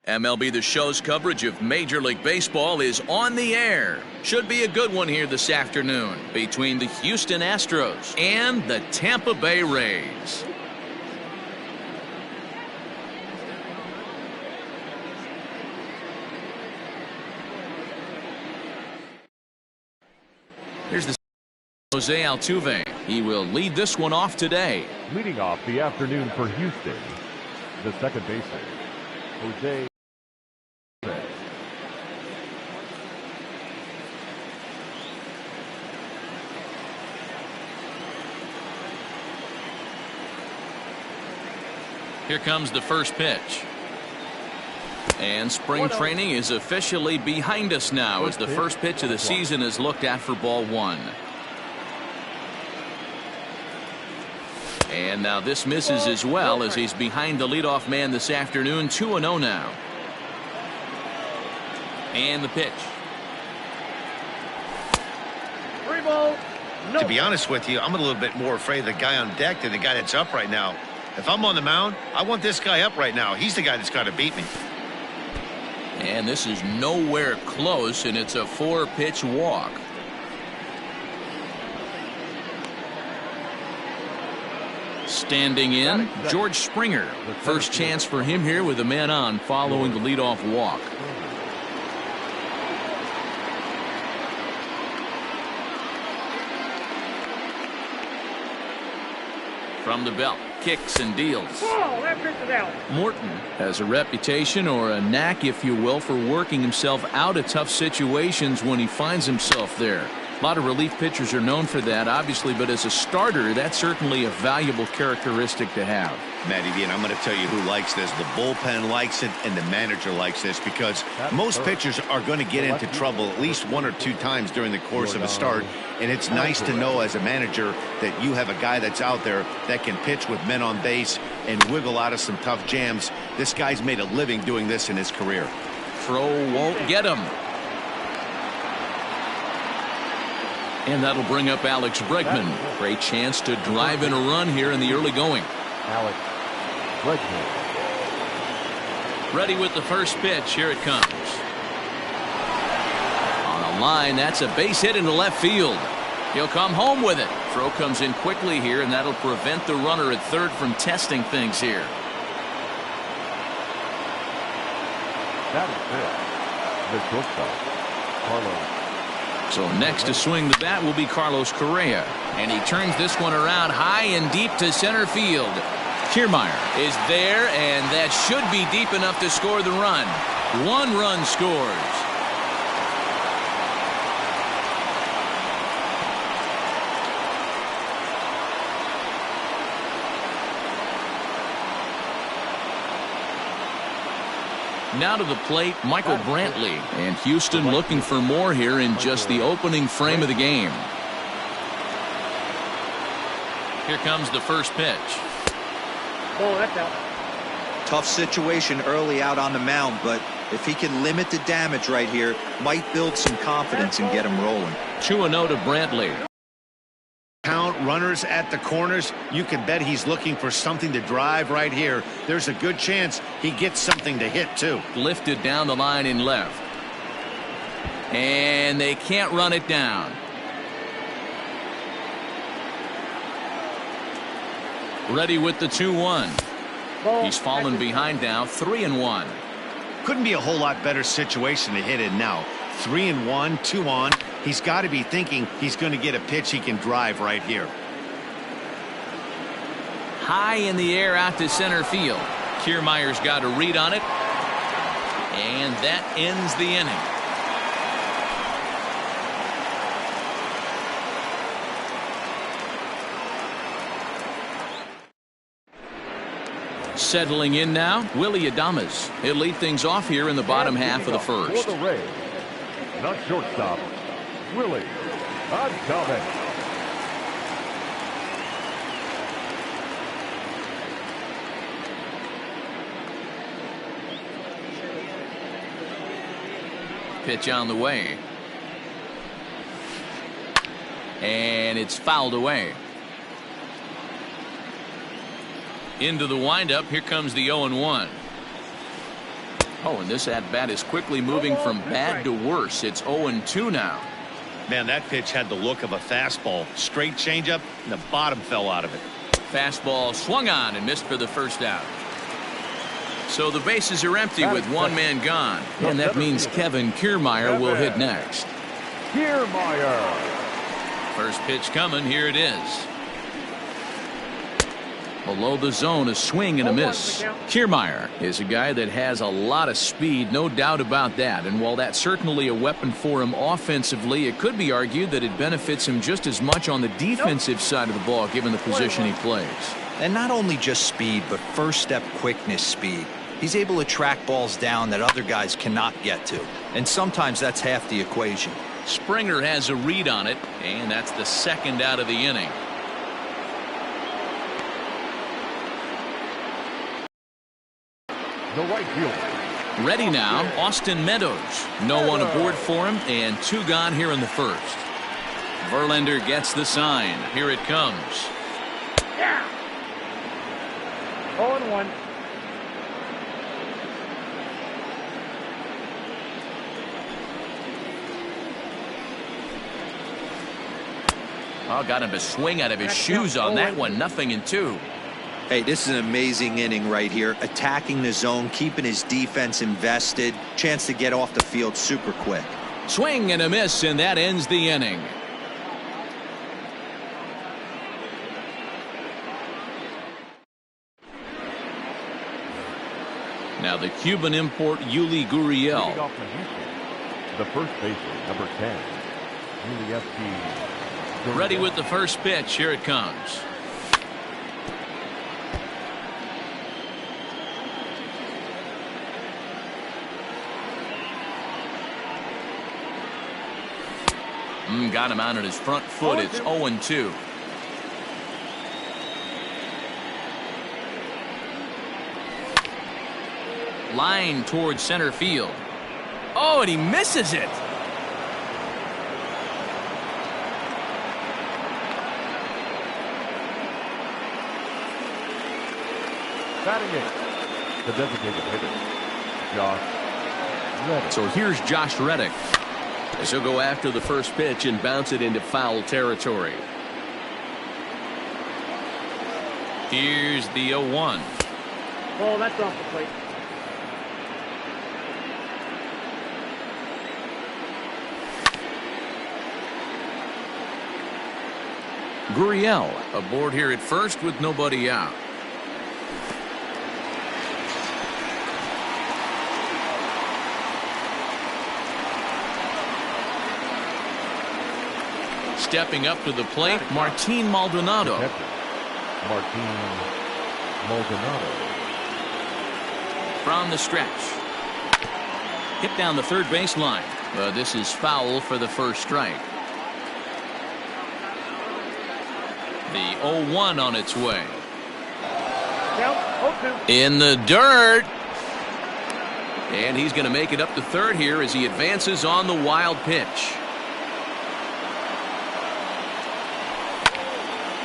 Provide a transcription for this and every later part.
MLB The Show's coverage of Major League Baseball is on the air. Should be a good one here this afternoon between the Houston Astros and the Tampa Bay Rays. Here's the Jose Altuve. He will lead this one off today. Leading off the afternoon for Houston, the second baseman, Jose. Here comes the first pitch. And spring training is officially behind us now as the first pitch of the season is looked at for ball one. And now this misses as well as he's behind the leadoff man this afternoon. 2-0 now. And the pitch. To be honest with you, I'm a little bit more afraid of the guy on deck than the guy that's up right now. If I'm on the mound, I want this guy up right now. He's the guy that's got to beat me. And this is nowhere close, and it's a 4-pitch walk. Standing in, George Springer. First chance for him here with a man on following the leadoff walk. From the belt, kicks and deals. Morton has a reputation, or a knack if you will, for working himself out of tough situations when he finds himself there. A lot of relief pitchers are known for that, obviously, but as a starter, that's certainly a valuable characteristic to have. Matty V, and I'm going to tell you who likes this. The bullpen likes it, and the manager likes this, because most pitchers are going to get into trouble at least 1 or 2 times during the course of a start, and it's nice to know as a manager that you have a guy that's out there that can pitch with men on base and wiggle out of some tough jams. This guy's made a living doing this in his career. Throw won't get him. And that'll bring up Alex Bregman. Great chance to drive in a run here in the early going. Alex Bregman. Ready with the first pitch. Here it comes. On a line, that's a base hit into left field. He'll come home with it. Throw comes in quickly here, and that'll prevent the runner at third from testing things here. That is it. The shortstop, Carlos. So next to swing the bat will be Carlos Correa. And he turns this one around high and deep to center field. Kiermaier is there, and that should be deep enough to score the run. 1 run scores. Now to the plate, Michael Brantley. And Houston looking for more here in just the opening frame of the game. Here comes the first pitch. That's out. Tough situation early out on the mound, but if he can limit the damage right here, might build some confidence and get him rolling. 2-0 to Brantley. Count runners at the corners. You can bet he's looking for something to drive right here. There's a good chance he gets something to hit too. Lifted down the line in left. And they can't run it down. Ready with the 2-1. He's fallen behind now, 3-1. Couldn't be a whole lot better situation to hit in now. 3-1, 2 on. He's got to be thinking he's going to get a pitch he can drive right here. High in the air out to center field. Kiermaier's got a read on it. And that ends the inning. Settling in now, Willie Adames. He'll lead things off here in the bottom half of the first. For the Rays, not shortstop, Willie Adames. Pitch on the way. And it's fouled away. Into the windup. Here comes the 0-1. Oh, and this at-bat is quickly moving from bad to worse. It's 0-2 now. Man, that pitch had the look of a fastball. Straight changeup, and the bottom fell out of it. Fastball swung on and missed for the first out. So the bases are empty with one man gone. And that means Kevin Kiermaier will hit next. Kiermaier. First pitch coming. Here it is. Below the zone, a swing and a miss. Kiermaier is a guy that has a lot of speed, no doubt about that. And while that's certainly a weapon for him offensively, it could be argued that it benefits him just as much on the defensive side of the ball, given the position he plays. And not only just speed, but first step quickness speed. He's able to track balls down that other guys cannot get to. And sometimes that's half the equation. Springer has a read on it, and that's the second out of the inning. The right fielder. Ready now, Austin Meadows. No one aboard for him, and 2 gone here in the first. Verlander gets the sign. Here it comes. 0-1. Oh, got him to swing out of his shoes on that one. 0-2. Hey, this is an amazing inning right here. Attacking the zone, keeping his defense invested. Chance to get off the field super quick. Swing and a miss, and that ends the inning. Now the Cuban import Yuli Gurriel. The first baseman, number 10. Yuli F.G. Ready with the first pitch. Here it comes. Got him out on his front foot. It's 0-2. Line towards center field. Oh, and he misses it. Batting it, the designated hitter, Josh Reddick. So here's Josh Reddick, as he'll go after the first pitch and bounce it into foul territory. Here's the 0-1. Oh, that's off the plate. Gurriel aboard here at first with nobody out. Stepping up to the plate, Martin Maldonado. Martin Maldonado. From the stretch. Hit down the third baseline. This is foul for the first strike. The 0-1 on its way. In the dirt. And he's going to make it up to third here as he advances on the wild pitch.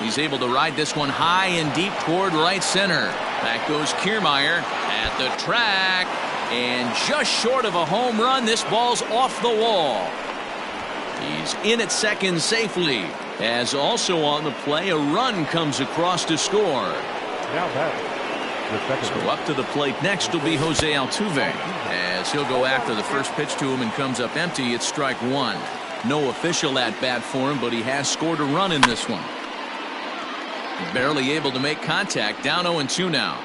He's able to ride this one high and deep toward right center. Back goes Kiermaier at the track. And just short of a home run, this ball's off the wall. He's in at second safely. As also on the play, a run comes across to score. Now that, so up to the plate next will be Jose Altuve. As he'll go after the first pitch to him and comes up empty. It's strike one. No official at bat for him, but he has scored a run in this one. Barely able to make contact. Down 0-2 now.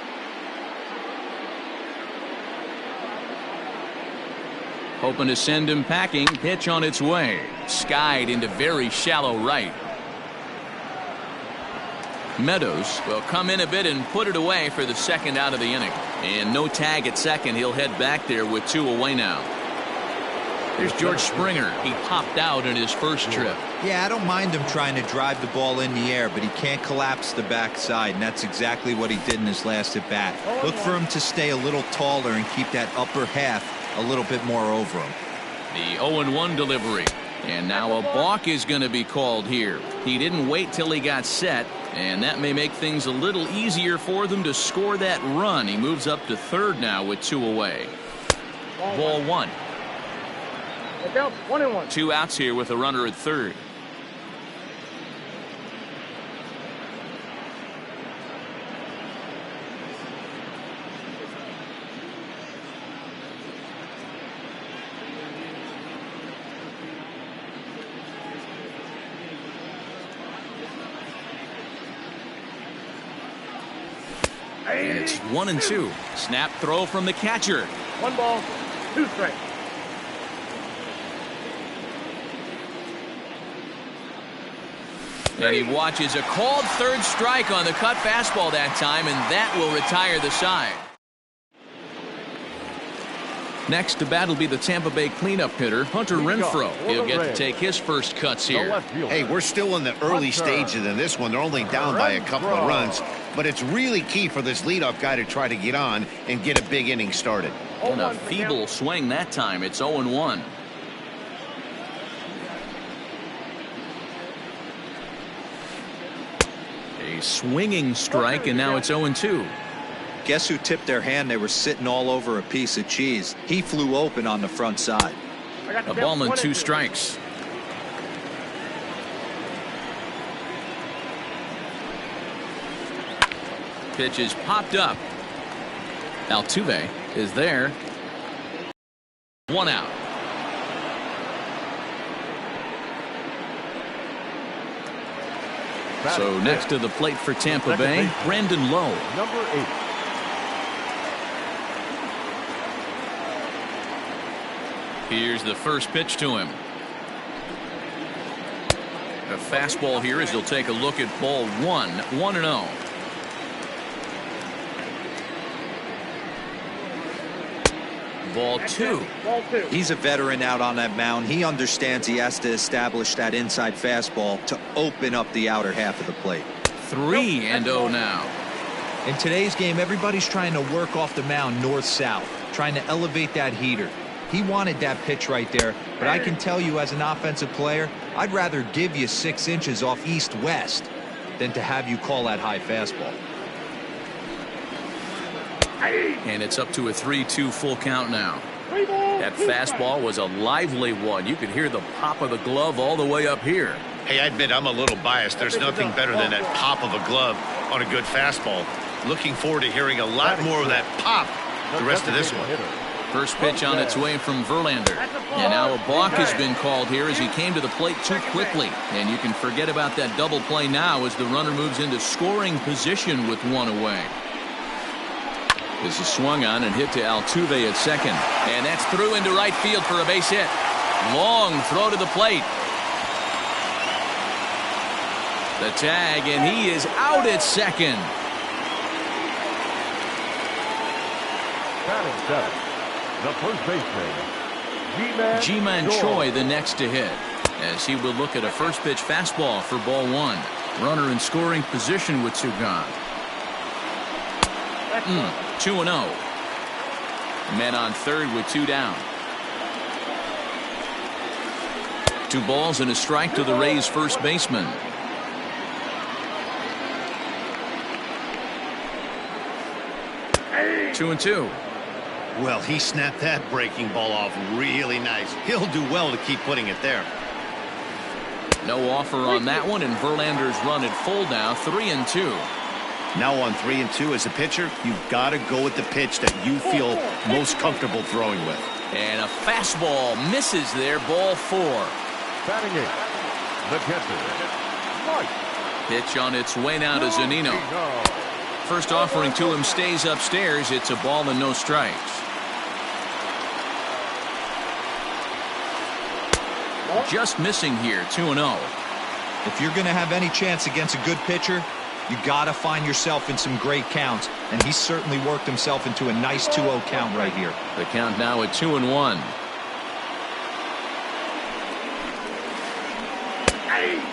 Hoping to send him packing. Pitch on its way. Skied into very shallow right. Meadows will come in a bit and put it away for the second out of the inning. And no tag at second. He'll head back there with 2 away now. There's George Springer. He popped out in his first trip. Yeah, I don't mind him trying to drive the ball in the air, but he can't collapse the backside, and that's exactly what he did in his last at bat. Look for him to stay a little taller and keep that upper half a little bit more over him. The 0-1 delivery. And now a balk is going to be called here. He didn't wait till he got set, and that may make things a little easier for them to score that run. He moves up to third now with 2 away. Ball one. Look out, 1-1. 2 outs here with a runner at third. And it's 1-2. Snap throw from the catcher. 1 ball, 2 strikes. And he watches a called third strike on the cut fastball that time, and that will retire the side. Next to bat will be the Tampa Bay cleanup hitter, Hunter Renfroe. He'll get to take his first cuts here. Hey, we're still in the early stages in this one. They're only down by a couple of runs, but it's really key for this leadoff guy to try to get on and get a big inning started. And a feeble swing that time. It's 0-1. A swinging strike, and now it's 0-2. Guess who tipped their hand? They were sitting all over a piece of cheese. He flew open on the front side. A ball and 2 strikes. Pitch is popped up. Altuve is there. 1 out. So next to the plate for Tampa Bay, Brandon Lowe. Number 8. Here's the first pitch to him. A fastball here as he'll take a look at ball 1. 1-0. Ball 2. He's a veteran out on that mound. He understands he has to establish that inside fastball to open up the outer half of the plate. 3-0 now. In today's game, everybody's trying to work off the mound north-south, trying to elevate that heater. He wanted that pitch right there, but I can tell you as an offensive player, I'd rather give you 6 inches off east-west than to have you call that high fastball. And it's up to a 3-2 full count now. That fastball was a lively one. You could hear the pop of the glove all the way up here. Hey, I admit I'm a little biased. There's nothing better than that pop of a glove on a good fastball. Looking forward to hearing a lot more of that pop the rest of this one. First pitch on its way from Verlander. And now a balk has been called here as he came to the plate too quickly. And you can forget about that double play now as the runner moves into scoring position with 1 away. This is swung on and hit to Altuve at second. And that's through into right field for a base hit. Long throw to the plate. The tag, and he is out at second. Batting 7. The first baseman, Ji-Man Choi the next to hit, as he will look at a first pitch fastball for ball 1. Runner in scoring position with 2 gone. 2-0. Men on third with 2 down. 2 balls and a strike to the Rays first baseman. Two and 2. Well, he snapped that breaking ball off really nice. He'll do well to keep putting it there. No offer on that one, and Verlander's run at full now, 3-2. Now on 3-2 as a pitcher, you've got to go with the pitch that you feel most comfortable throwing with. And a fastball misses there, ball 4. Batting 8. The catcher, Mike. Pitch on its way now to Zunino. First offering to him stays upstairs. It's a ball and no strikes. Just missing here, 2-0. If you're going to have any chance against a good pitcher, you got to find yourself in some great counts, and he certainly worked himself into a nice 2-0 count right here. The count now at 2-1.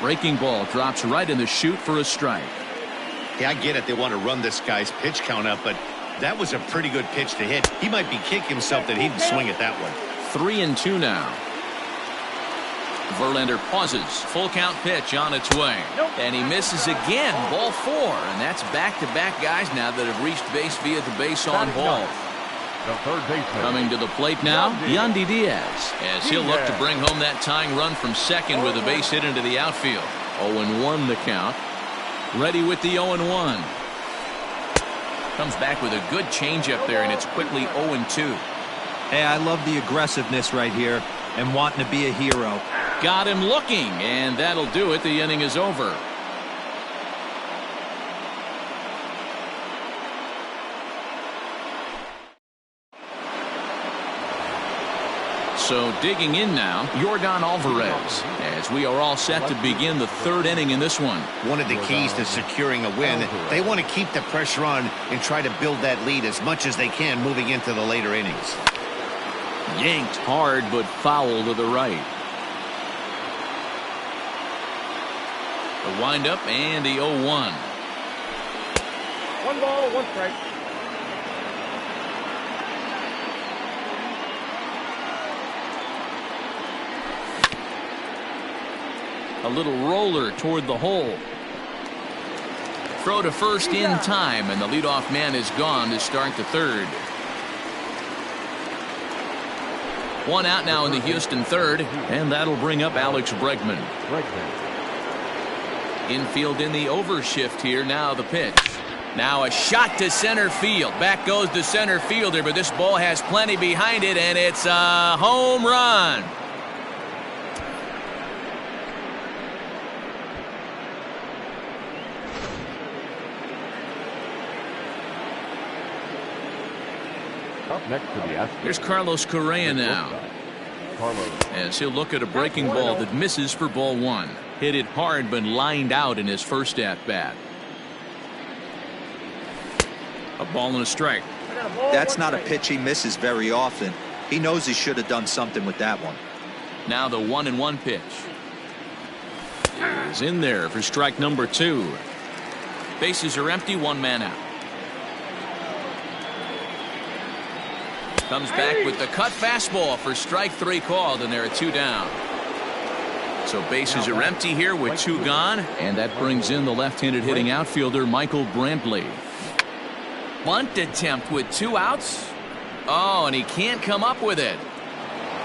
Breaking ball drops right in the chute for a strike. Yeah, I get it. They want to run this guy's pitch count up, but that was a pretty good pitch to hit. He might be kicking himself that he didn't swing at that one. 3-2 now. Verlander pauses. Full count pitch on its way. And he misses again. Ball 4. And that's back-to-back guys now that have reached base via the base on ball. The third baseman. Coming to the plate now, Yandy Diaz, as he'll look to bring home that tying run from second with a base hit into the outfield. 0-1 the count. Ready with the 0-1. Comes back with a good changeup there, and it's quickly 0-2. Hey, I love the aggressiveness right here and wanting to be a hero. Got him looking, and that'll do it. The inning is over. So digging in now, Yordan Alvarez, as we are all set to begin the third inning in this one. One of the keys to securing a win, they want to keep the pressure on and try to build that lead as much as they can moving into the later innings. Yanked hard, but foul to the right. The windup and the 0-1. 1 ball, 1 strike. A little roller toward the hole. Throw to first in time, and the leadoff man is gone to start the third. One out now in the Houston third, and that'll bring up Alex Bregman. Infield in the overshift here. Now the pitch. Now a shot to center field. Back goes the center fielder, but this ball has plenty behind it, and it's a home run. Up next to the Astros. Here's Carlos Correa now, as he'll look at a breaking ball that misses for ball 1. Hit it hard, but lined out in his first at-bat. A ball and a strike. That's not a pitch he misses very often. He knows he should have done something with that one. Now the 1-1 pitch is in there for strike number 2. Bases are empty, 1 man out. Comes back with the cut fastball for strike 3 called, and there are 2 down. So bases are empty here with 2 gone, and that brings in the left-handed hitting outfielder Michael Brantley. Bunt attempt with 2 outs. Oh, and he can't come up with it.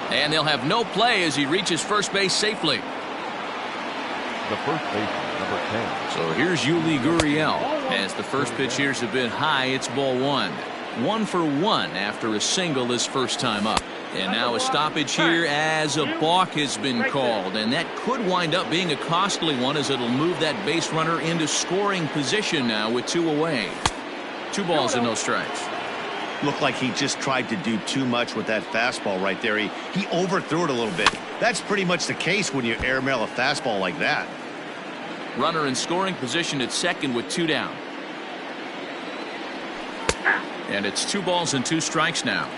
And they'll have no play as he reaches first base safely. The first baseman, number 10. So here's Yuli Gurriel. As the first pitch here's a bit high, it's ball 1. 1 for 1 after a single his first time up. And now a stoppage here as a balk has been called, and that could wind up being a costly one as it'll move that base runner into scoring position now with 2 away. 2 balls and no strikes. Looked like he just tried to do too much with that fastball right there. He overthrew it a little bit. That's pretty much the case when you airmail a fastball like that. Runner in scoring position at second with 2 down. And it's 2 balls and 2 strikes now.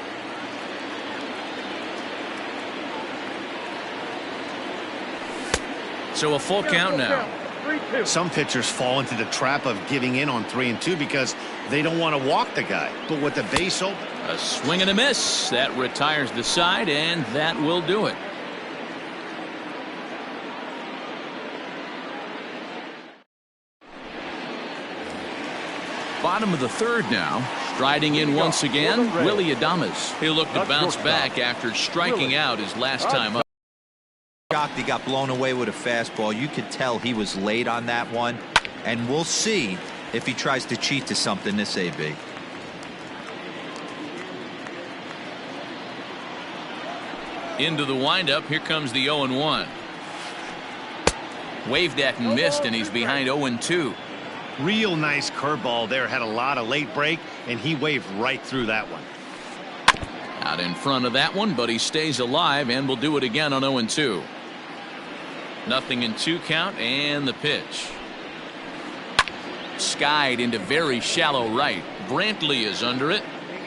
So a full count now. Some pitchers fall into the trap of giving in on 3 and 2 because they don't want to walk the guy. But with the base open, a swing and a miss. That retires the side, and that will do it. Bottom of the third now. Striding in once again, Willie Adames. He'll look to bounce back after striking out his last time up. He got blown away with a fastball. You could tell he was late on that one, and we'll see if he tries to cheat to something this AB. Into the windup. Here comes the 0-1. Waved at and missed, and he's behind 0-2. real nice curveball there. Had a lot of late break, and he waved right through that one. Out in front of that one, but he stays alive and will do it again on 0-2. Nothing in 2 count, and the pitch. Skied into very shallow right. Brantley is under it.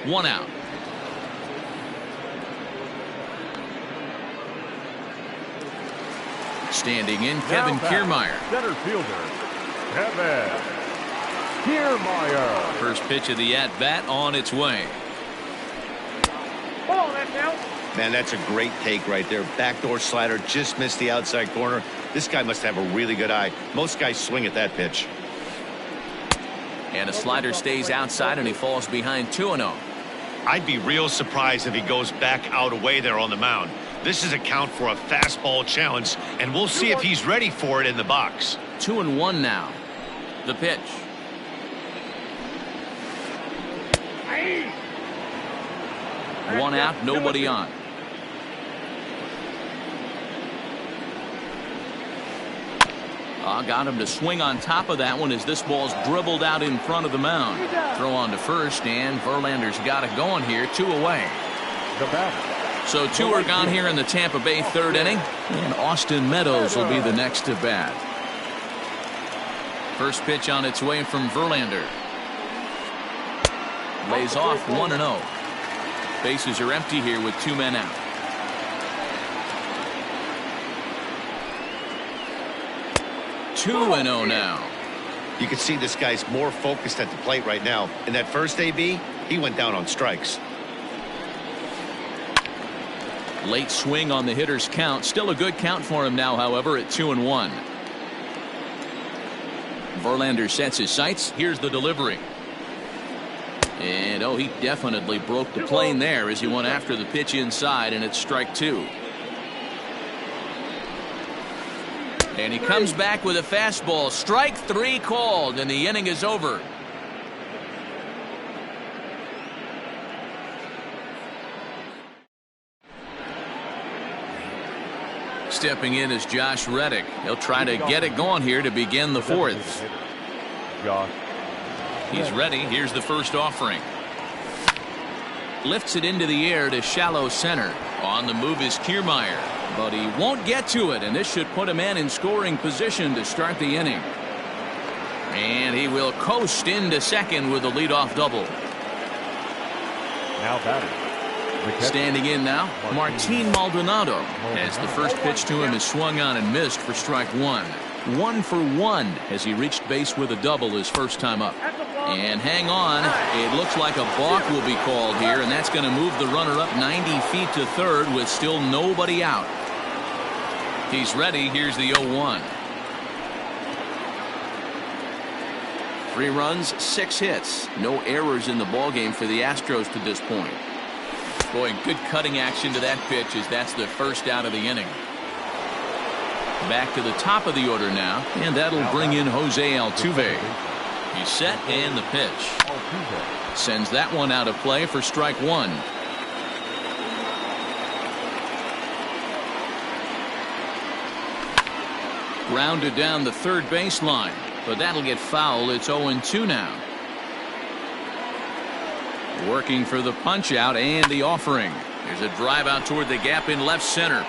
1 out. Standing in, Kevin Kiermaier. Center fielder, Kevin Kiermaier. First pitch of the at-bat on its way. Ball, that's out. Man, that's a great take right there. Backdoor slider, just missed the outside corner. This guy must have a really good eye. Most guys swing at that pitch. And a slider stays outside, and he falls behind 2-0. I'd be real surprised if he goes back out away there on the mound. This is a count for a fastball challenge, and we'll see if he's ready for it in the box. 2-1 now. The pitch. One out, nobody on. Got him to swing on top of that one as this ball's dribbled out in front of the mound. Throw on to first, and Verlander's got it going here. 2 away. So 2 are gone here in the Tampa Bay third inning, and Austin Meadows will be the next to bat. First pitch on its way from Verlander. Lays off 1-0. Bases are empty here with 2 men out. Two and 0 now. You can see this guy's more focused at the plate right now. In that first AB, he went down on strikes. Late swing on the hitter's count. Still a good count for him now, however, at 2-1. Verlander sets his sights. Here's the delivery. And oh, he definitely broke the plane there as he went after the pitch inside, and it's strike 2. And he comes back with a fastball. Strike 3 called, and the inning is over. Stepping in is Josh Reddick. He'll try to get it going here to begin the 4th. He's ready. Here's the first offering. Lifts it into the air to shallow center. On the move is Kiermaier, but he won't get to it, and this should put a man in scoring position to start the inning. And he will coast into second with a leadoff double. Now batting. Standing in now, Martin Maldonado, as the first pitch to him is swung on and missed for strike 1. 1 for 1 as he reached base with a double his first time up. And hang on, it looks like a balk will be called here, and that's going to move the runner up 90 feet to third with still nobody out. He's ready. Here's the 0-1. 3 runs, 6 hits. No errors in the ballgame for the Astros to this point. Boy, good cutting action to that pitch as that's the first out of the inning. Back to the top of the order now, and that'll bring in Jose Altuve. He's set, and the pitch. Sends that one out of play for strike 1. Grounded down the third baseline, but that'll get foul. It's 0-2 now. Working for the punch out and the offering. There's a drive out toward the gap in left center.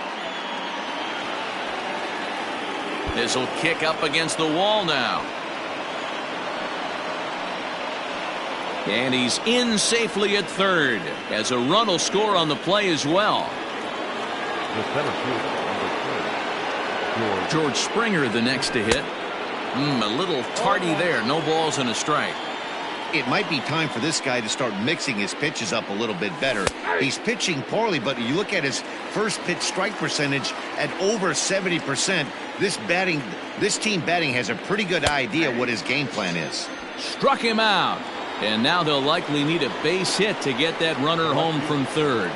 This will kick up against the wall now. And he's in safely at third as a run will score on the play as well. The center fielder, George Springer the next to hit. A little tardy there. No balls and a strike. It might be time for this guy to start mixing his pitches up a little bit better. He's pitching poorly, but you look at his first pitch strike percentage at over 70%. This team batting has a pretty good idea what his game plan is. Struck him out. And now they'll likely need a base hit to get that runner home from third.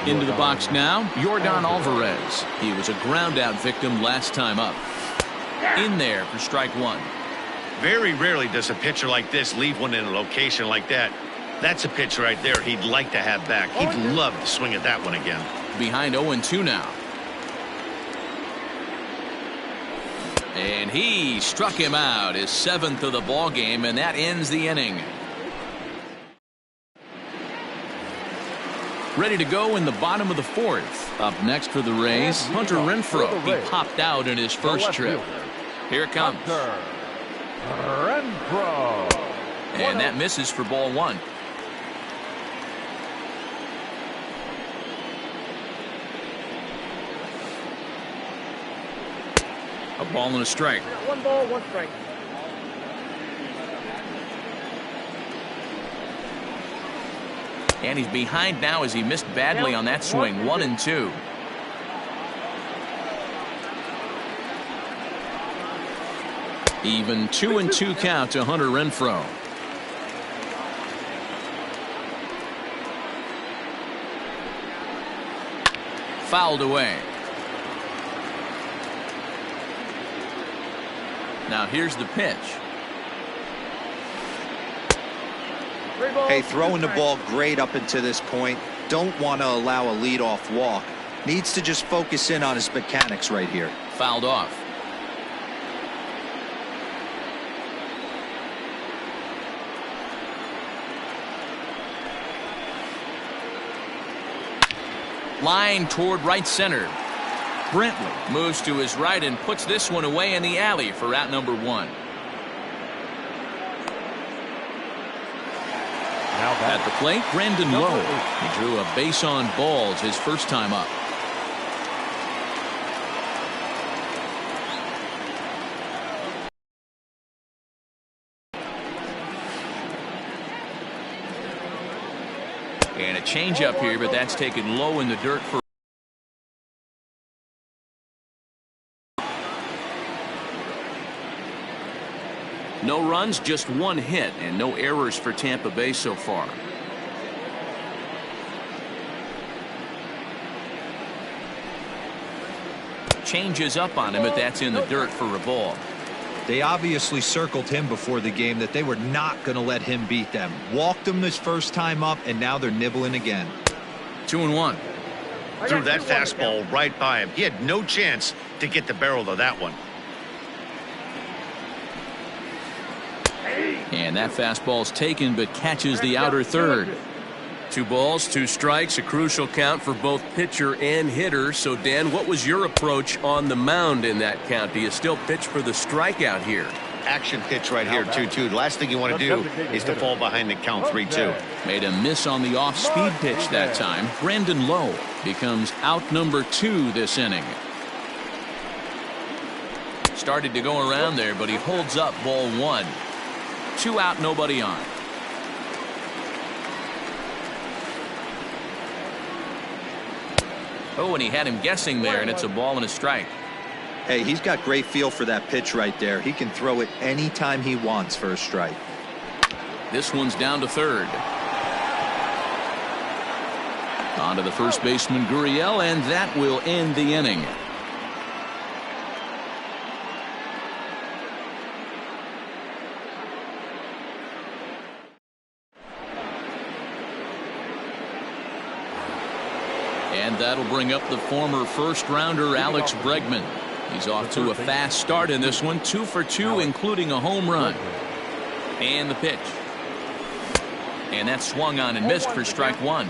Into the box now, Yordan Alvarez. He was a ground out victim last time up. In there for strike 1. Very rarely does a pitcher like this leave one in a location like that. That's a pitch right there he'd like to have back. He'd love to swing at that one again. Behind 0-2 now. And he struck him out, his 7th of the ball game, and that ends the inning. Ready to go in the bottom of the 4th. Up next for the Rays, Hunter Renfroe. He popped out in his first trip. Here it comes. Renfroe. And that misses for ball 1. A ball and a strike. 1 ball, 1 strike. And he's behind now as he missed badly on that swing. 1-2. Even 2-2 count to Hunter Renfroe. Fouled away. Now here's the pitch. Hey, throwing the ball great up until this point. Don't want to allow a leadoff walk. Needs to just focus in on his mechanics right here. Fouled off. Line toward right center. Brentley moves to his right and puts this one away in the alley for out number 1. At the plate, Brandon Lowe. He drew a base on balls his first time up. And a changeup here, but that's taken low in the dirt for. No runs, just 1 hit, and no errors for Tampa Bay so far. Changes up on him, but that's in the dirt for a ball. They obviously circled him before the game that they were not going to let him beat them. Walked him his first time up, and now they're nibbling again. 2-1. Threw that fastball right by him. He had no chance to get the barrel of that one. And that fastball's taken, but catches the outer third. 2 balls, 2 strikes, a crucial count for both pitcher and hitter. So, Dan, what was your approach on the mound in that count? Do you still pitch for the strikeout here? Action pitch right here, 2-2. The last thing you want to do is to fall behind the count 3-2. Made a miss on the off-speed pitch that time. Brandon Lowe becomes out number 2 this inning. Started to go around there, but he holds up ball 1. 2 out, nobody on. Oh, and he had him guessing there, and it's a ball and a strike. Hey, he's got great feel for that pitch right there. He can throw it anytime he wants for a strike. This one's down to third. On to the first baseman, Gurriel, and that will end the inning. And that'll bring up the former first-rounder Alex Bregman. He's off to a fast start in this one, 2 for 2, including a home run. And the pitch. And that swung on and missed for strike 1.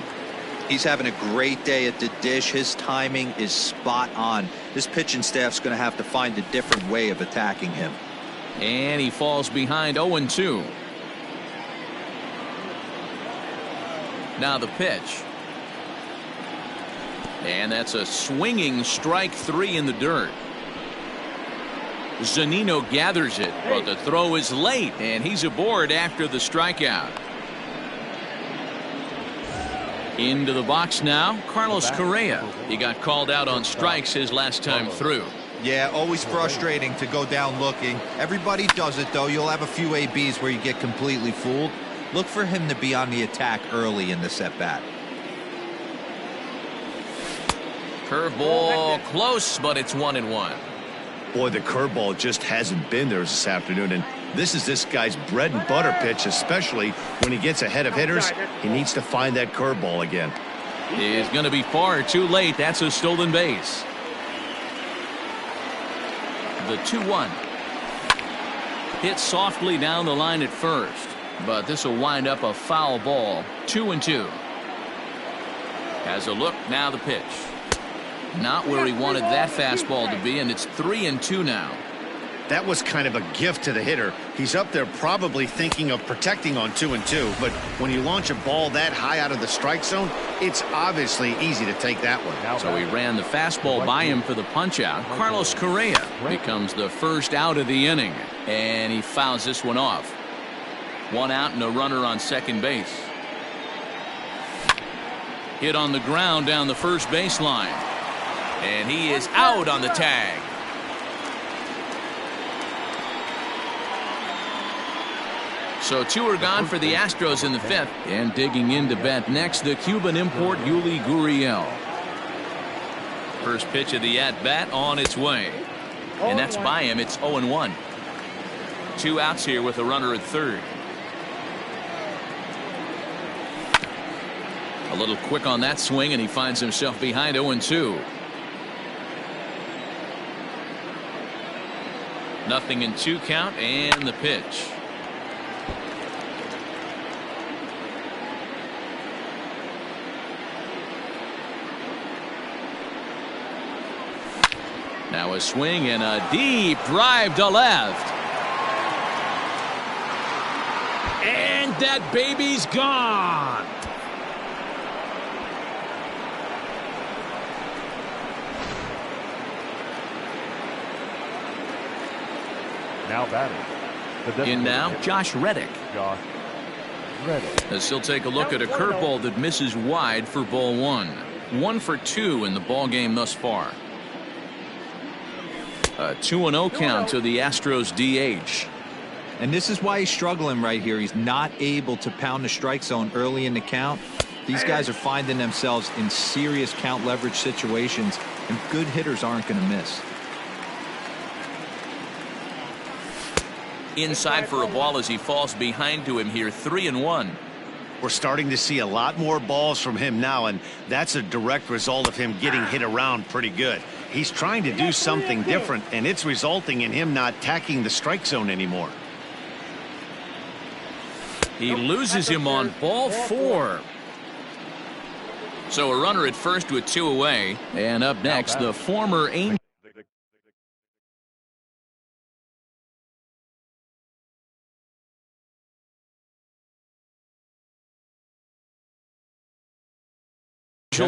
He's having a great day at the dish. His timing is spot on. This pitching staff's going to have to find a different way of attacking him. And he falls behind 0-2. Now the pitch. And that's a swinging strike 3 in the dirt. Zunino gathers it, but the throw is late, and he's aboard after the strikeout. Into the box now, Carlos Correa. He got called out on strikes his last time through. Yeah, always frustrating to go down looking. Everybody does it, though. You'll have a few ABs where you get completely fooled. Look for him to be on the attack early in this at-bat. Curveball close, but it's 1-1. Boy, the curveball just hasn't been there this afternoon, and this is this guy's bread and butter pitch, especially when he gets ahead of hitters. He needs to find that curveball again. It's going to be far too late. That's a stolen base. The 2-1. Hit softly down the line at first, but this will wind up a foul ball. 2-2. Has a look, now the pitch. Not where he wanted that fastball to be, and it's 3-2 now. That was kind of a gift to the hitter. He's up there probably thinking of protecting on 2-2, but when you launch a ball that high out of the strike zone, it's obviously easy to take that one. So he ran the fastball by him for the punch out. Carlos Correa becomes the first out of the inning, and he fouls this one off. 1 out and a runner on second base. Hit on the ground down the first baseline. And he is out on the tag. So 2 are gone for the Astros in the 5th. And digging in to bat next, the Cuban import Yuli Gurriel. First pitch of the at-bat on its way. And that's by him. It's 0-1. 2 outs here with a runner at third. A little quick on that swing, and he finds himself behind 0-2. Nothing in 2 count, and the pitch. Now a swing and a deep drive to left. And that baby's gone. Now batting. In now, Josh Reddick. Josh Reddick. As he'll take a look at a curveball that misses wide for ball 1. 1 for 2 in the ball game thus far. A 2-0 count to the Astros DH. And this is why he's struggling right here. He's not able to pound the strike zone early in the count. These guys are finding themselves in serious count leverage situations, and good hitters aren't going to miss. Inside for a ball as he falls behind to him here. 3-1. We're starting to see a lot more balls from him now, and that's a direct result of him getting hit around pretty good. He's trying to do something different, and it's resulting in him not tacking the strike zone anymore. He loses him on ball 4. So a runner at first with 2 away. And up next, the former Angel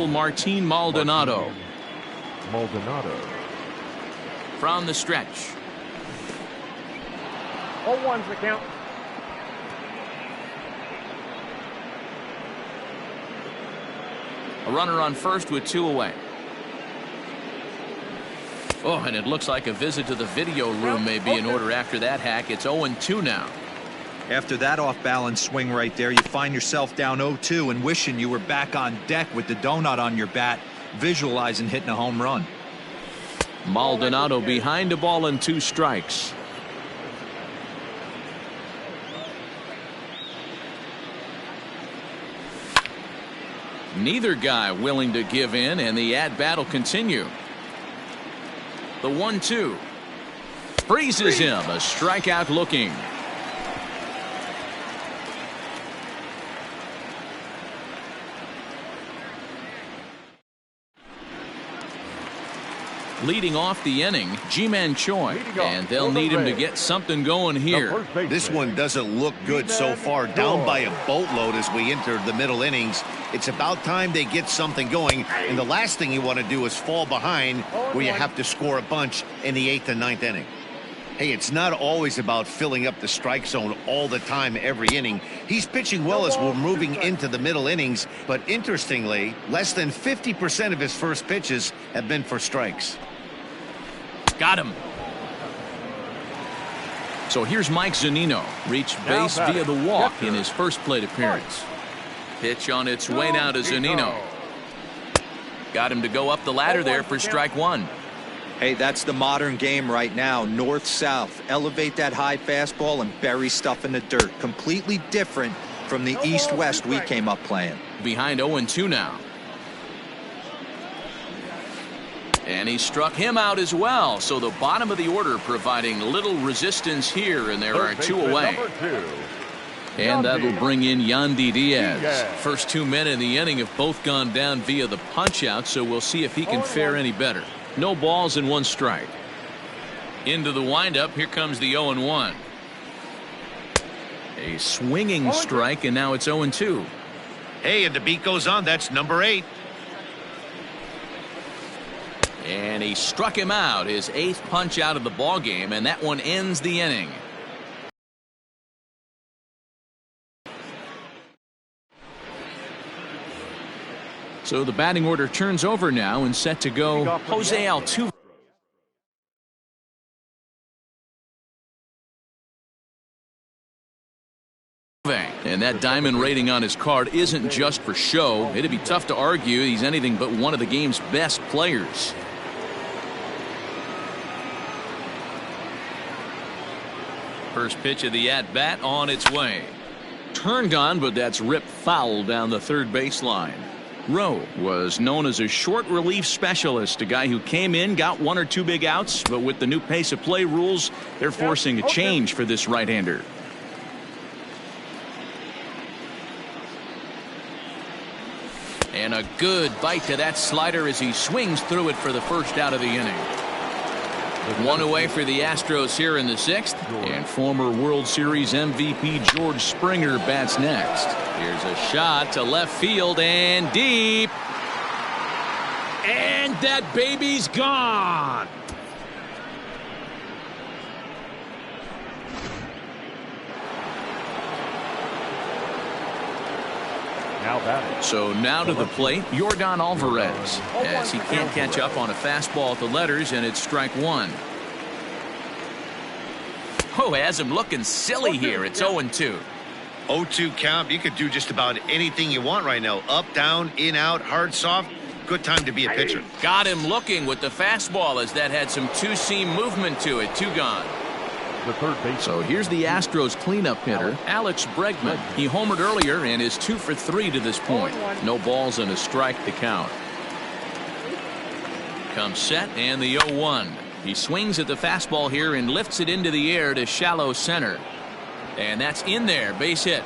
Martin Maldonado. From the stretch. 0-1's the count. A runner on first with 2 away. Oh, and it looks like a visit to the video room may be in order after that hack. It's 0-2 now. After that off-balance swing right there, you find yourself down 0-2 and wishing you were back on deck with the donut on your bat, visualizing hitting a home run. Maldonado behind a ball and 2 strikes. Neither guy willing to give in, and the at-bat will continue. The 1-2 freezes him. A strikeout looking. Leading off the inning, Ji-Man Choi, and they'll need him to get something going here. This one doesn't look good so far, down by a boatload as we enter the middle innings. It's about time they get something going, and the last thing you want to do is fall behind where you have to score a bunch in the 8th and 9th inning. Hey, it's not always about filling up the strike zone all the time every inning. He's pitching well as we're moving into the middle innings, but interestingly, less than 50% of his first pitches have been for strikes. Got him. So here's Mike Zunino. Reached base via the walk in his first plate appearance. Pitch on its way now to Zunino. Got him to go up the ladder there for strike 1. Hey, that's the modern game right now. North-south. Elevate that high fastball and bury stuff in the dirt. Completely different from the east-west we came up playing. Behind 0-2 now. And he struck him out as well. So the bottom of the order providing little resistance here, and there are 2 away. And that'll bring in Yandy Diaz. First 2 men in the inning have both gone down via the punch out, so we'll see if he can fare any better. No balls and 1 strike. Into the windup, here comes the 0-1. A swinging strike, and now it's 0-2. Hey, and the beat goes on. That's number 8. And he struck him out, his 8th punch out of the ball game, and that one ends the inning. So the batting order turns over now and set to go Jose Altuve. And that diamond rating on his card isn't just for show. It'd be tough to argue he's anything but one of the game's best players. First pitch of the at-bat on its way. Turned on, but that's ripped foul down the third baseline. Rowe was known as a short relief specialist, a guy who came in, got one or two big outs, but with the new pace of play rules, they're forcing a change for this right-hander. And a good bite to that slider as he swings through it for the first out of the inning. One away for the Astros here in the sixth, and former World Series MVP George Springer bats next. Here's a shot to left field and deep. And that baby's gone. So now to the plate, Yordan Alvarez, as he can't catch up on a fastball at the letters, and it's strike one. Oh, has him looking silly here. It's 0-2. 0-2 count. You could do just about anything you want right now. Up, down, in, out, hard, soft. Good time to be a pitcher. Got him looking with the fastball as that had some two-seam movement to it. Two gone. The third base. So here's the Astros cleanup hitter, Alex Bregman. He homered earlier and is 2 for 3 to this point. No balls and a strike to count. Comes set and the 0-1. He swings at the fastball here and lifts it into the air to shallow center. And that's in there. Base hit.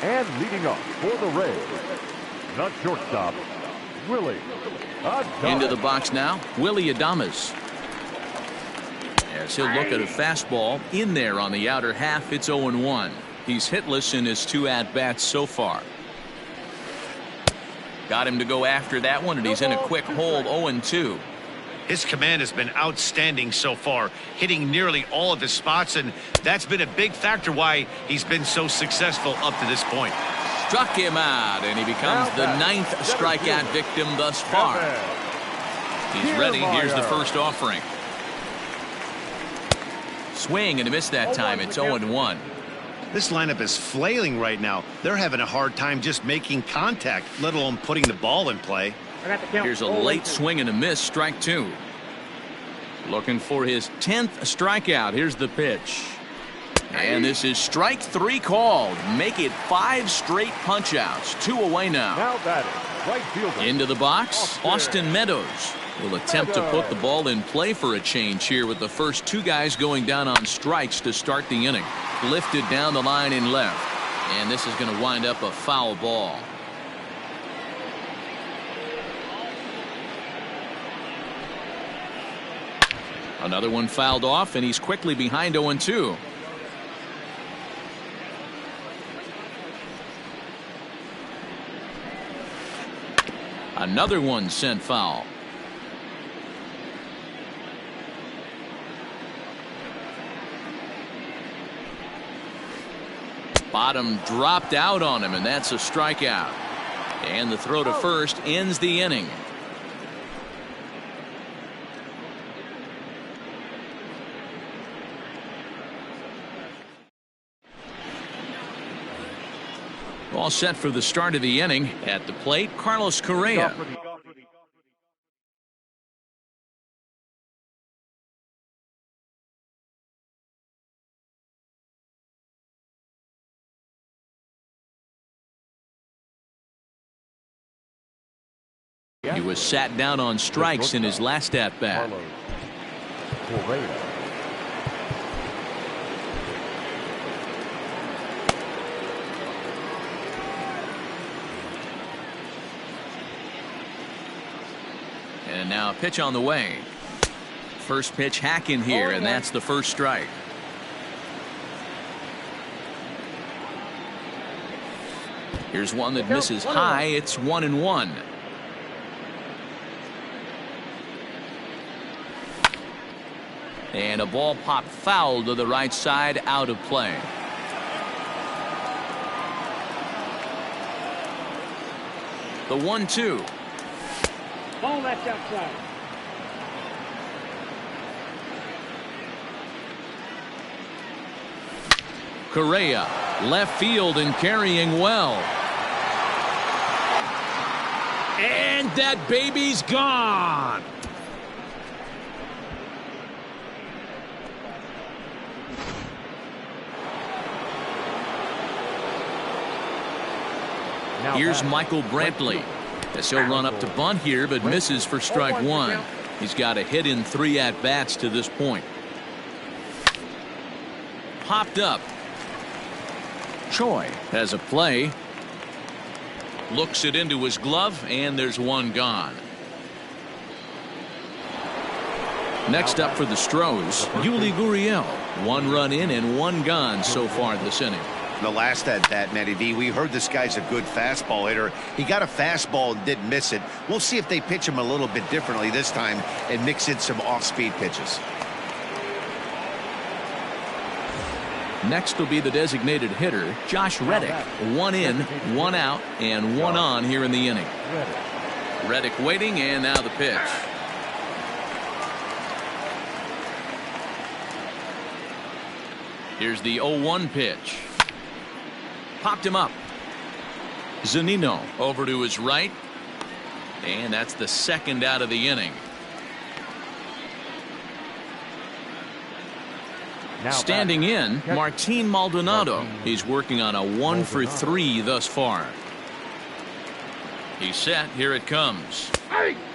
And leading up for the Rays, the shortstop, Willie Adames. Into the box now, Willie Adames. As he'll look at a fastball in there on the outer half, it's 0-1. He's hitless in his 2 at-bats so far. Got him to go after that one, and he's in a quick hold, 0-2. His command has been outstanding so far, hitting nearly all of his spots, and that's been a big factor why he's been so successful up to this point. Struck him out, and he becomes the 9th strikeout victim thus far. He's ready. Here's the first offering. Swing and a miss that time. It's 0-1. This lineup is flailing right now. They're having a hard time just making contact, let alone putting the ball in play. Here's a late swing and a miss, strike 2. Looking for his 10th strikeout. Here's the pitch. And this is strike 3 called. Make it 5 straight punch-outs. 2 away now. Now batting, right fielder. Into the box, Austin Meadows will attempt to put the ball in play for a change here with the first 2 guys going down on strikes to start the inning. Lifted down the line in left. And this is going to wind up a foul ball. Another one fouled off, and he's quickly behind 0-2. Another one sent foul. Bottom dropped out on him, and that's a strikeout. And the throw to first ends the inning. All set for the start of the inning. At the plate, Carlos Correa. He was sat down on strikes in his last at-bat. And now a pitch on the way. First pitch hack in here, and that's the first strike. Here's one that misses high. It's 1-1. And a ball popped foul to the right side, out of play. The 1-2. Ball that's outside. Correa, left field and carrying well. And that baby's gone. Here's Michael Brantley. As he'll run up to bunt here, but misses for strike one. He's got a hit in 3 at-bats to this point. Popped up. Choi has a play. Looks it into his glove, and there's one gone. Next up for the Astros, Yuli Gurriel. 1 run in and 1 gone so far this inning. The last at bat, Matty V, we heard this guy's a good fastball hitter. He got a fastball and didn't miss it. We'll see if they pitch him a little bit differently this time and mix in some off-speed pitches. Next will be the designated hitter, Josh Reddick. 1 in, 1 out, and 1 on here in the inning. Reddick waiting, and now the pitch. Here's the 0-1 pitch. Popped him up. Zunino over to his right. And that's the 2nd out of the inning. Standing in, Martin Maldonado. He's working on a 1 for 3 thus far. He's set. Here it comes.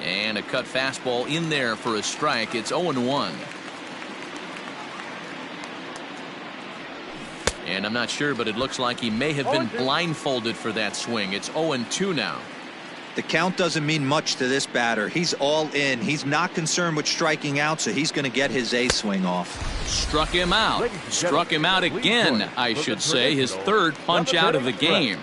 And a cut fastball in there for a strike. It's 0-1. And I'm not sure, but it looks like he may have been blindfolded for that swing. It's 0-2 now. The count doesn't mean much to this batter. He's all in. He's not concerned with striking out, so he's going to get his A swing off. Struck him out. Struck him out again, I should say. His 3rd punch out of the game.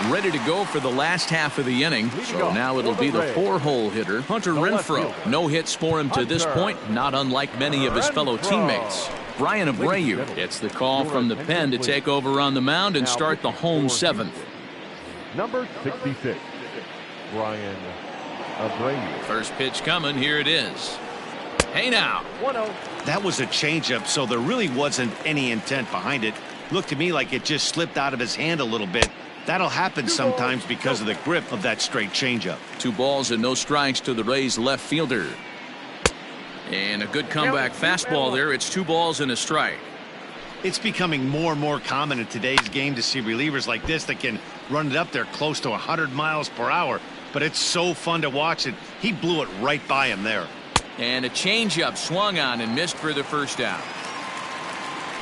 Ready to go for the last half of the inning. So now it'll be the 4-hole hitter, Hunter Renfroe. No hits for him to this point, not unlike many of his fellow teammates. Brian Abreu gets the call from the pen to take over on the mound and start the home 7th. Number 66, Brian Abreu. First pitch coming. Here it is. Hey now. 1-0. That was a changeup, so there really wasn't any intent behind it. Looked to me like it just slipped out of his hand a little bit. That'll happen sometimes because of the grip of that straight changeup. 2 balls and no strikes to the Rays left fielder. And a good comeback fastball there. It's 2 balls and a strike. It's becoming more and more common in today's game to see relievers like this that can run it up there close to 100 miles per hour. But it's so fun to watch it. He blew it right by him there. And a changeup swung on and missed for the 1st out.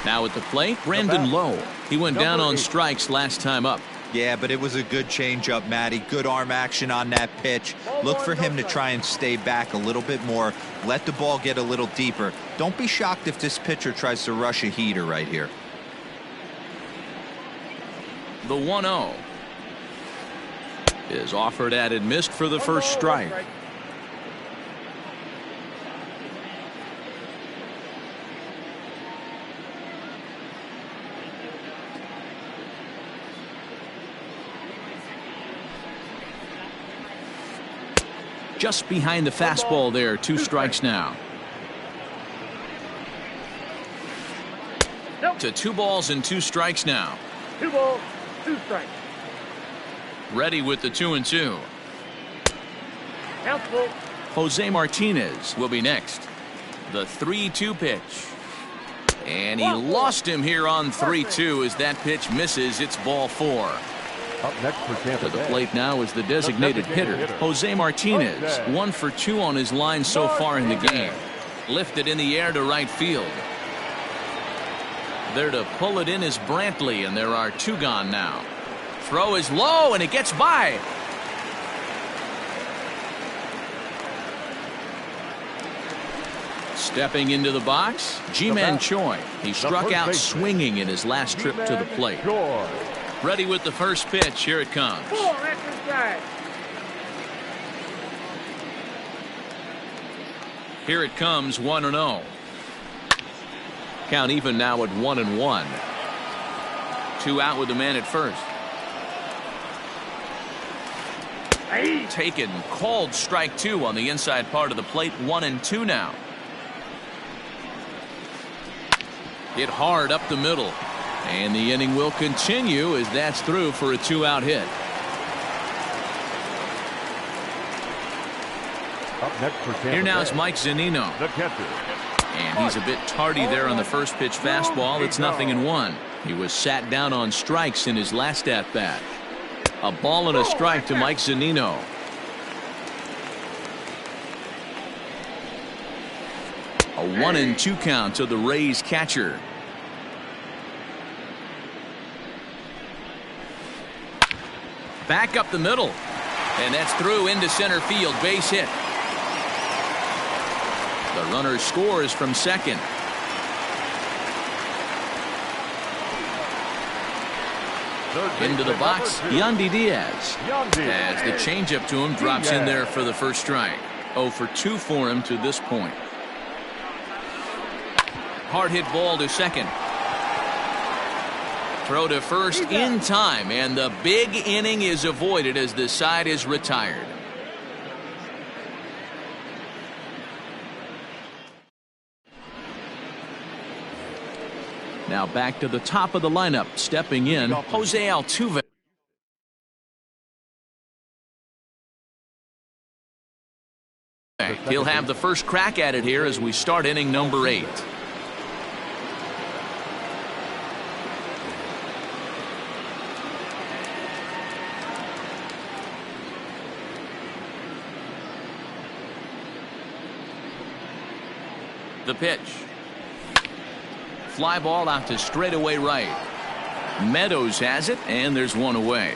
Now at the plate, Brandon Lowe. He went down on strikes last time up. Yeah, but it was a good changeup, Matty. Good arm action on that pitch. Look for him to try and stay back a little bit more. Let the ball get a little deeper. Don't be shocked if this pitcher tries to rush a heater right here. The 1-0 is offered at and missed for the 1st strike. Just behind the fastball there. 2 strikes now. To 2 balls and 2 strikes now. 2 balls, 2 strikes. Ready with the 2-2. Count full. Jose Martinez will be next. The 3-2 pitch. And he lost him here on 3-2 as that pitch misses. It's ball 4. Up next for Tampa To the Bay. plate now is the designated hitter, Jose Martinez. 1 for 2 on his line so far in the game. Lifted in the air to right field. There to pull it in is Brantley, and there are 2 gone now. Throw is low, and it gets by. Stepping into the box, Ji-Man Choi. He struck out swinging in his last trip to the plate. Ready with the first pitch. Here it comes. 4 after strike. Here it comes. 1-0. Count even now at 1-1. 2 out with the man at first. Taken, called strike 2 on the inside part of the plate. 1-2 now. Hit hard up the middle. And the inning will continue as that's through for a 2-out hit. Up next for Tampa Here now is Bay, Mike Zunino. the catcher. And he's a bit tardy there on the first pitch fastball. It's 0-1. He was sat down on strikes in his last at bat. A ball and a strike to Mike Zunino. A 1-2 count to the Rays catcher. Back up the middle. And that's through into center field. Base hit. The runner scores from second. Into the box, Yandy Diaz. As the changeup to him drops in there for the first strike. 0 for 2 for him to this point. Hard hit ball to second. Throw to first in time, and the big inning is avoided as the side is retired. Now back to the top of the lineup, stepping in, Jose Altuve. He'll have the first crack at it here as we start inning number 8. The pitch. Fly ball out to straightaway right. Meadows has it, and there's one away.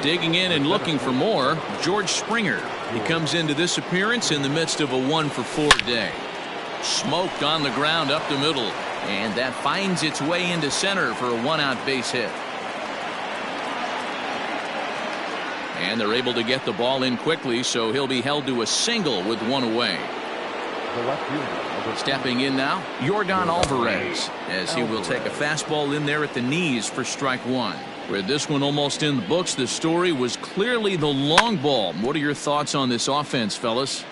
Digging in and looking for more, George Springer. He comes into this appearance in the midst of a 1 for 4 day. Smoked on the ground up the middle, and that finds its way into center for a 1-out base hit. And they're able to get the ball in quickly, so he'll be held to a single with 1 away. Stepping in now, Yordan Alvarez, as he will take a fastball in there at the knees for strike 1. With this one almost in the books, the story was clearly the long ball. What are your thoughts on this offense, fellas?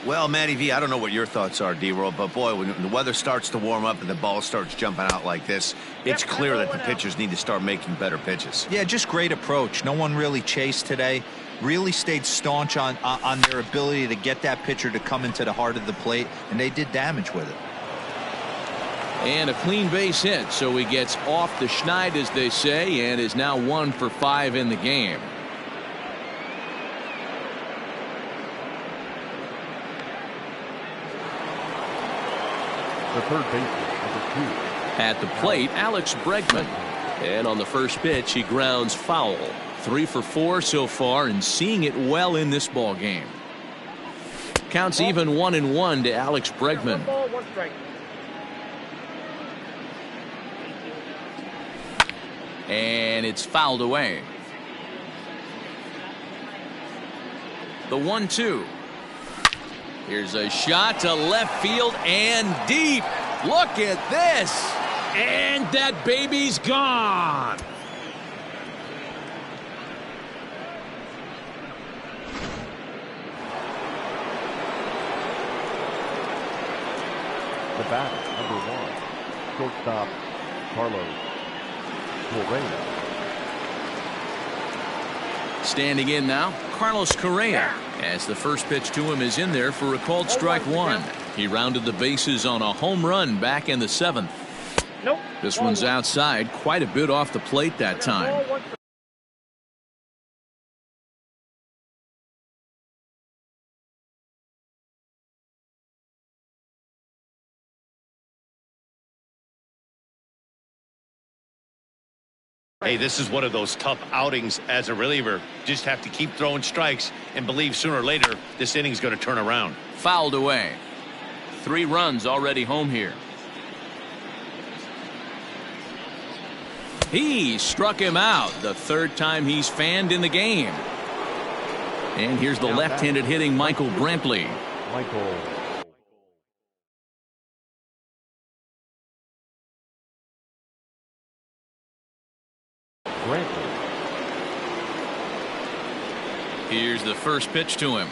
Well, Matty V, I don't know what your thoughts are, D-Roll, but boy, when the weather starts to warm up and the ball starts jumping out like this, it's clear that the pitchers need to start making better pitches. Yeah, just great approach. No one really chased today. Really stayed staunch on their ability to get that pitcher to come into the heart of the plate, and they did damage with it. And a clean base hit, so he gets off the schneid, as they say, and is now 1 for 5 in the game. The third baseman, number 2. At the plate, Alex Bregman. And on the first pitch, he grounds foul. 3 for 4 so far, and seeing it well in this ball game. Counts even 1-1 to Alex Bregman. And it's fouled away. The 1-2. Here's a shot to left field and deep. Look at this. And that baby's gone. The bat, number 1, shortstop Carlos Correa. Standing in now, Carlos Correa, as the first pitch to him is in there for a called strike 1. He rounded the bases on a home run back in the 7th. This one's outside, quite a bit off the plate that time. Hey, this is one of those tough outings as a reliever. Just have to keep throwing strikes and believe sooner or later this inning's going to turn around. Fouled away. 3 runs already home here. He struck him out, the 3rd time he's fanned in the game. And here's the left-handed hitting Michael Brantley. Michael. Here's the first pitch to him.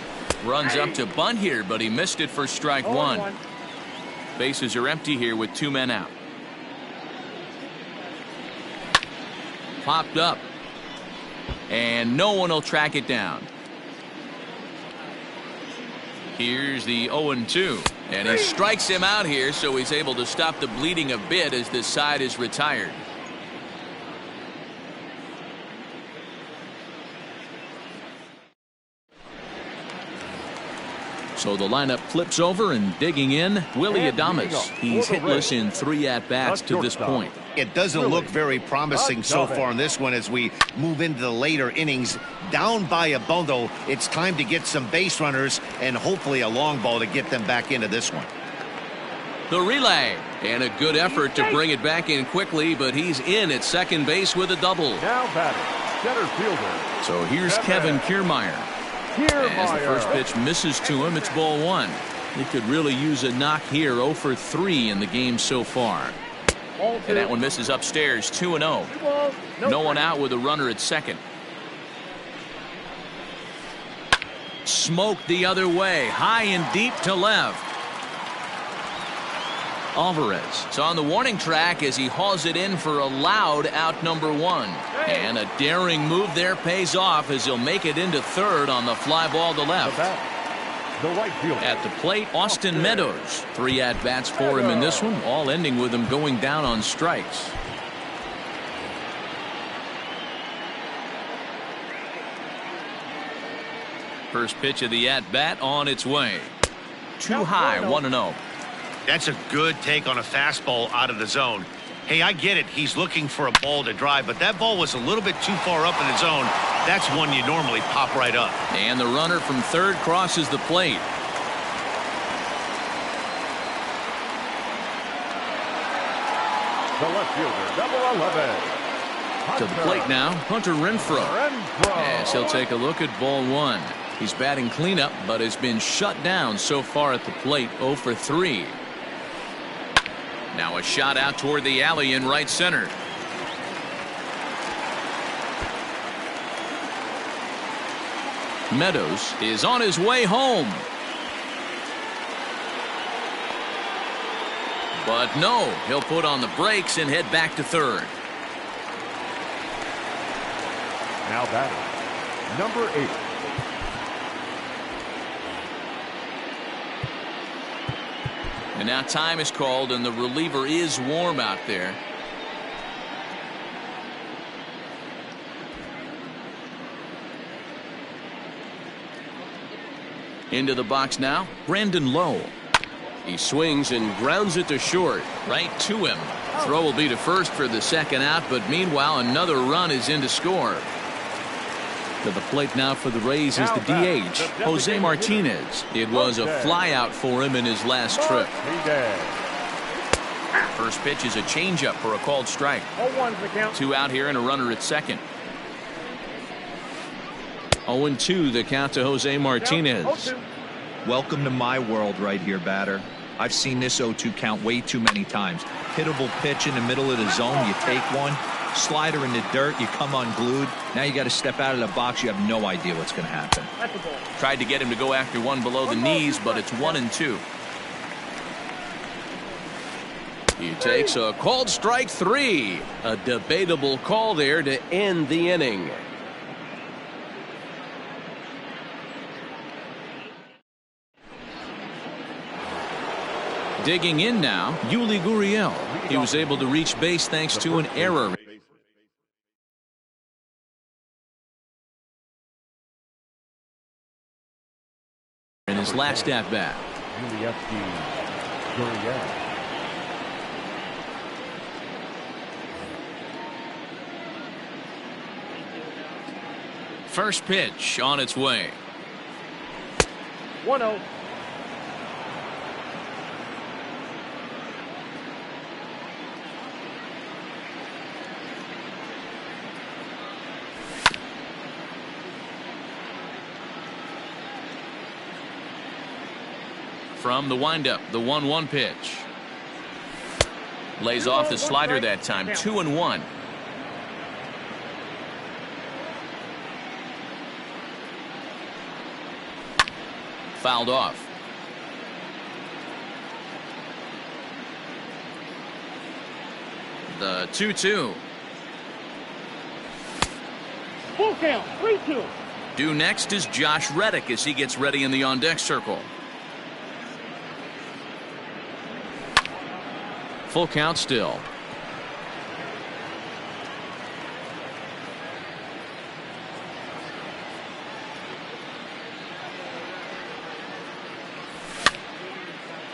Runs up to bunt here, but he missed it for strike one. Bases are empty here with 2 men out. Popped up. And no one will track it down. Here's the 0-2. And he strikes him out here, so he's able to stop the bleeding a bit as this side is retired. So the lineup flips over, and digging in, Willie Adames. He's hitless in 3 at-bats to this point. It doesn't look very promising so far in this one as we move into the later innings. Down by a bundle, it's time to get some base runners and hopefully a long ball to get them back into this one. The relay, and a good effort to bring it back in quickly, but he's in at second base with a double. Now batting, center fielder. So here's Kevin Kiermaier. As the first pitch misses to him, it's ball 1. He could really use a knock here. 0 for 3 in the game so far. And that one misses upstairs. 2-0. No one out with a runner at second. Smoked the other way, high and deep to left. Alvarez is on the warning track as he hauls it in for a loud out number 1. And a daring move there pays off as he'll make it into third on the fly ball to left. The right fielder. At the plate, Austin Meadows. 3 at-bats for him in this one, all ending with him going down on strikes. First pitch of the at-bat on its way. Too high, 1-0. That's a good take on a fastball out of the zone. Hey, I get it. He's looking for a ball to drive, but that ball was a little bit too far up in the zone. That's one you normally pop right up. And the runner from third crosses the plate. The left fielder, number 11. To the plate now, Hunter Renfroe. As he'll take a look at ball 1. He's batting cleanup, but has been shut down so far at the plate. 0 for 3. Now a shot out toward the alley in right center. Meadows is on his way home. But no, he'll put on the brakes and head back to third. Now batting, number 8. And now time is called, and the reliever is warm out there. Into the box now, Brandon Lowe. He swings and grounds it to short, right to him. Throw will be to first for the second out, but meanwhile another run is in to score. To the plate now for the Rays is the DH, Jose Martinez. It was a flyout for him in his last trip. First pitch is a changeup for a called strike. 2 out here and a runner at second. 0-2 the count to Jose Martinez. Welcome to my world right here, batter. I've seen this 0-2 count way too many times. Hittable pitch in the middle of the zone, you take one. Slider in the dirt, you come unglued. Now you got to step out of the box. You have no idea what's going to happen. Tried to get him to go after one below the knees, but it's 1-2. He takes a called strike 3. A debatable call there to end the inning. Digging in now, Yuli Gurriel. He was able to reach base thanks to an error. In his last at bat. First pitch on its way. 1-0. From the windup, the 1-1 pitch. Lays off the slider that time. 2-1. Fouled off. The 2-2. Full count. 3-2. Due next is Josh Reddick as he gets ready in the on-deck circle. Full count still.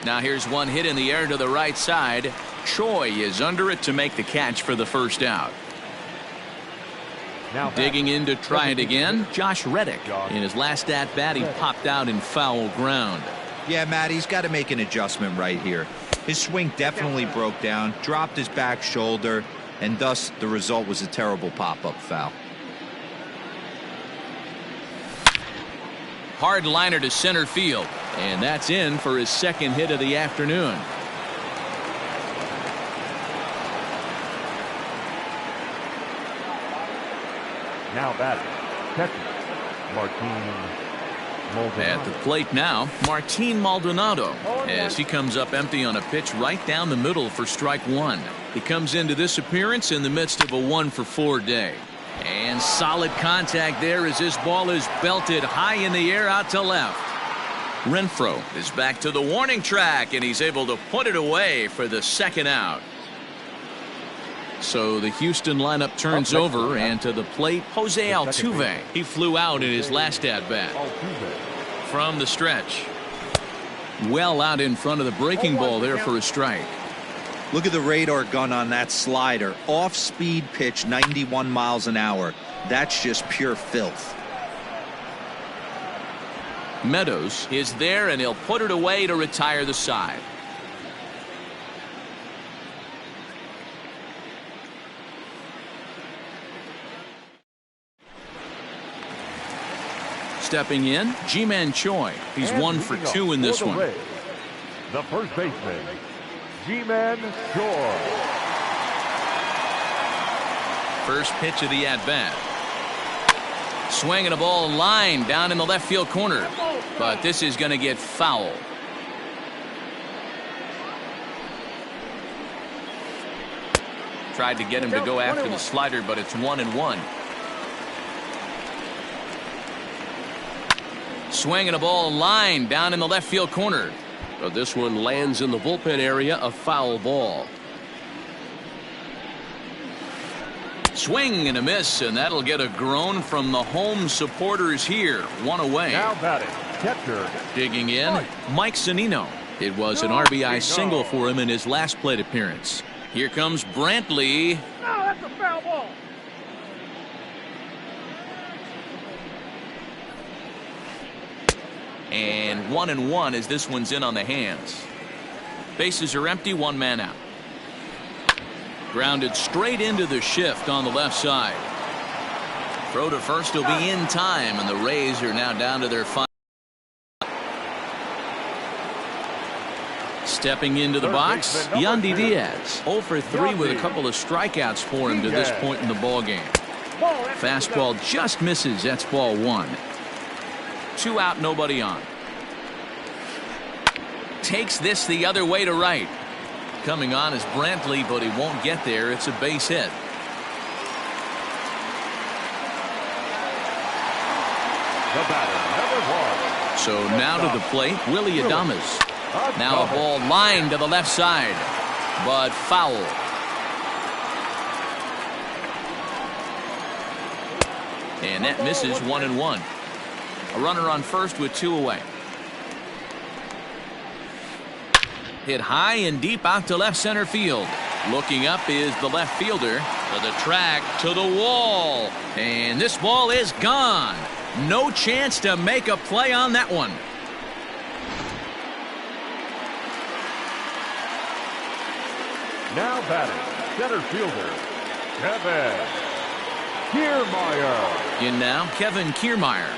Now here's one hit in the air to the right side. Choi is under it to make the catch for the first out. Now digging in to try it again, Josh Reddick. In his last at-bat, he popped out in foul ground. Yeah, Matt, he's got to make an adjustment right here. His swing definitely broke down, dropped his back shoulder, and thus the result was a terrible pop-up foul. Hard liner to center field, and that's in for his second hit of the afternoon. Now batting, catcher, Martin Maldonado. At the plate now, Martin Maldonado, as he comes up empty on a pitch right down the middle for strike one. He comes into this appearance in the midst of a 1-for-4 day. And solid contact there as this ball is belted high in the air out to left. Renfroe is back to the warning track, and he's able to put it away for the second out. So the Houston lineup turns over, and to the plate, Jose Altuve. He flew out in his last at-bat. From the stretch. Well out in front of the breaking ball there for a strike. Look at the radar gun on that slider. Off-speed pitch, 91 miles an hour. That's just pure filth. Meadows is there, and he'll put it away to retire the side. Stepping in, Ji-Man Choi. He's And 1 for 2 in this one. Rays, the first baseman, Ji-Man Choi. First pitch of the at-bat. Swinging a ball line down in the left field corner. But this is going to get foul. Tried to get him to go after the slider, but it's 1-1. Swinging a ball line down in the left field corner. But this one lands in the bullpen area, a foul ball. Swing and a miss, and that'll get a groan from the home supporters here. One away. Now batting, catcher. Digging in, Mike Zunino. It was an RBI single for him in his last plate appearance. Here comes Brantley. No, that's a foul ball. And 1-1 as this one's in on the hands. Bases are empty, one man out. Grounded straight into the shift on the left side. Throw to first will be in time, and the Rays are now down to their final. Stepping into the box, Yandy Diaz. 0 for 3 with a couple of strikeouts for him to this point in the ballgame. Fastball just misses. That's ball one. 2 out, nobody on. Takes this the other way to right. Coming on is Brantley, but he won't get there. It's a base hit. The batter, number 1. So now to the plate, Willie Adames. Now a ball lined to the left side, but foul. And that misses 1-1. A runner on first with 2 away. Hit high and deep out to left center field. Looking up is the left fielder. To the track, to the wall. And this ball is gone. No chance to make a play on that one. Now batting, center fielder, Kevin Kiermaier. In now, Kevin Kiermaier.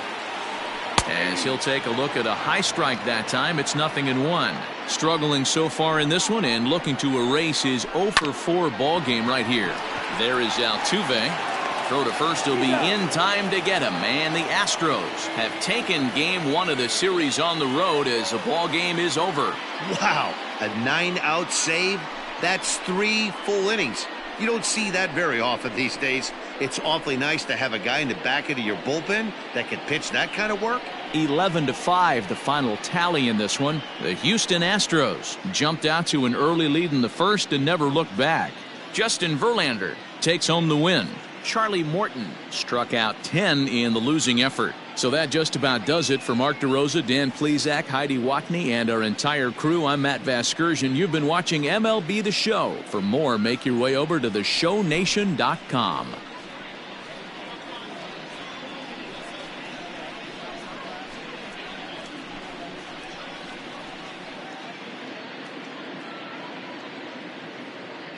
as he'll take a look at a high strike that time. It's 0-1. Struggling so far in this one and looking to erase his 0 for 4 ball game right here. There is Altuve. Throw to first will be in time to get him. And the Astros have taken game 1 of the series on the road as the ball game is over. Wow, a 9-out save? That's 3 full innings. You don't see that very often these days. It's awfully nice to have a guy in the back end of your bullpen that can pitch that kind of work. 11-5 the final tally in this one. The Houston Astros jumped out to an early lead in the first and never looked back. Justin Verlander takes home the win. Charlie Morton struck out 10 in the losing effort. So that just about does it for Mark DeRosa, Dan Plesac, Heidi Watney, and our entire crew. I'm Matt Vasgersian. You've been watching MLB The Show. For more, make your way over to theshownation.com.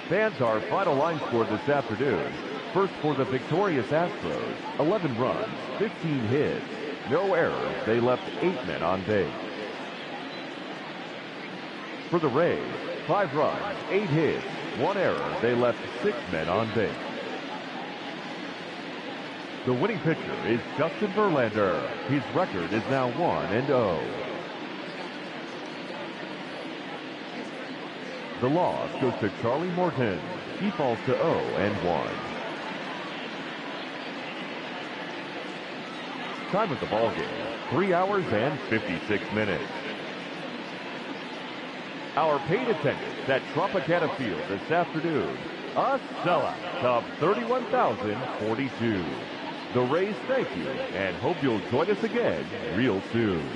Fans, our final line score this afternoon. First for the victorious Astros, 11 runs, 15 hits, no errors. They left 8 men on base. For the Rays, 5 runs, 8 hits, 1 error. They left 6 men on base. The winning pitcher is Justin Verlander. His record is now 1-0. The loss goes to Charlie Morton. He falls to 0-1. Time of the ball game, 3 hours and 56 minutes. Our paid attendance at Tropicana Field this afternoon, a sellout of 31,042. The Rays thank you and hope you'll join us again real soon.